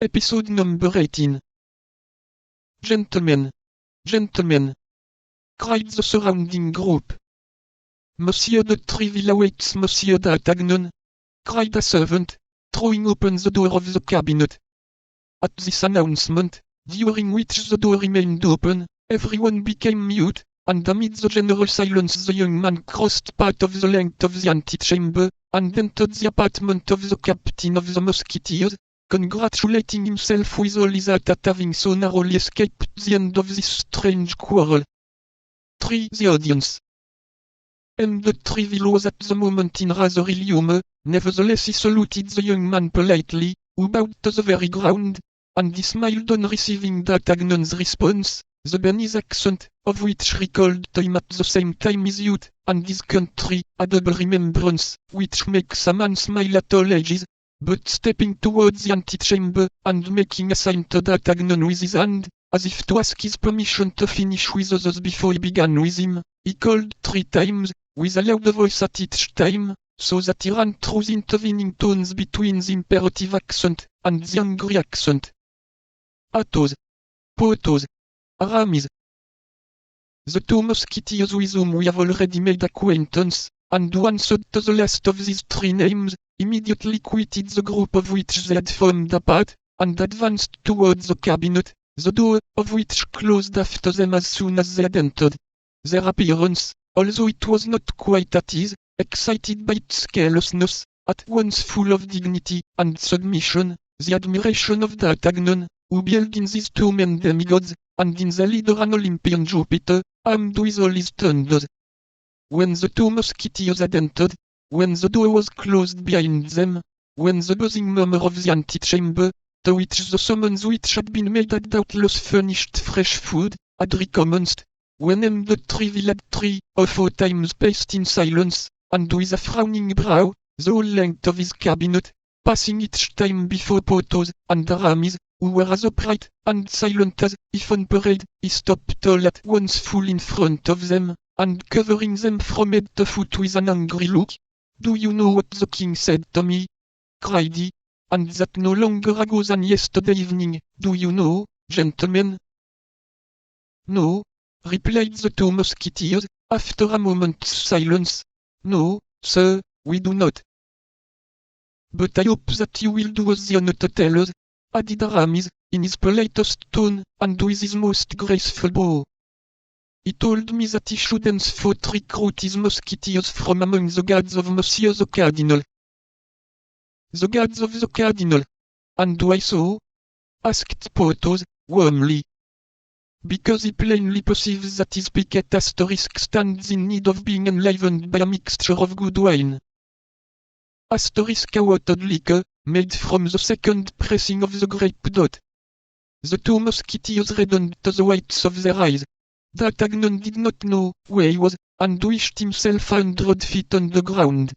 Episode number 18. Gentlemen. Gentlemen. Cried the surrounding group. Monsieur de Treville awaits Monsieur d'Artagnan. Cried a servant, throwing open the door of the cabinet. At this announcement, during which the door remained open, everyone became mute, and amid the general silence the young man crossed part of the length of the antechamber, and entered the apartment of the captain of the Musketeers, congratulating himself with all his heart at having so narrowly escaped the end of this strange quarrel. 3. The audience. M. de Treville was at the moment in rather ill humour, nevertheless he saluted the young man politely, who bowed to the very ground, and he smiled on receiving D'Artagnan's response, the Bearnese accent, of which recalled to him at the same time his youth, and his country, a double remembrance, which makes a man smile at all ages. But stepping towards the antechamber, and making a sign to D'Artagnan with his hand, as if to ask his permission to finish with others before he began with him, he called 3 times, with a loud voice at each time, so that he ran through the intervening tones between the imperative accent and the angry accent. Athos. Porthos. Aramis. The 2 musketeers with whom we have already made acquaintance, and who answered to the last of these 3 names, immediately quitted the group of which they had formed a part, and advanced towards the cabinet, the door of which closed after them as soon as they had entered. Their appearance, although it was not quite at ease, excited by its carelessness, at once full of dignity and submission, the admiration of D'Artagnan, who beheld in these 2 men demigods, and in the leader an Olympian Jupiter, armed with all his thunders. When the 2 musketeers had entered, when the door was closed behind them, when the buzzing murmur of the antechamber, to which the summons which had been made had doubtless furnished fresh food, had recommenced, when M. de Treville had 3 or 4 times paced in silence, and with a frowning brow, the whole length of his cabinet, passing each time before Porthos and Aramis, who were as upright and silent as if on parade, he stopped all at once full in front of them, and covering them from head to foot with an angry look. "Do you know what the king said to me?" cried he, "and that no longer ago than yesterday evening, do you know, gentlemen?" "No," replied the 2 musketeers, after a moment's silence. "No, sir, we do not." "But I hope that you will do us the honor to tell us," added Aramis, in his politest tone, and with his most graceful bow. "He told me that he should henceforth recruit his musketeers from among the guards of Monsieur the Cardinal." "The guards of the Cardinal? And why so?" asked Porthos, warmly. "Because he plainly perceives that his piquet asterisk stands in need of being enlivened by a mixture of good wine. Asterisk a watered liquor, made from the second pressing of the grape dot." The 2 musketeers reddened to the whites of their eyes. D'Artagnan did not know where he was, and wished himself 100 feet on the ground.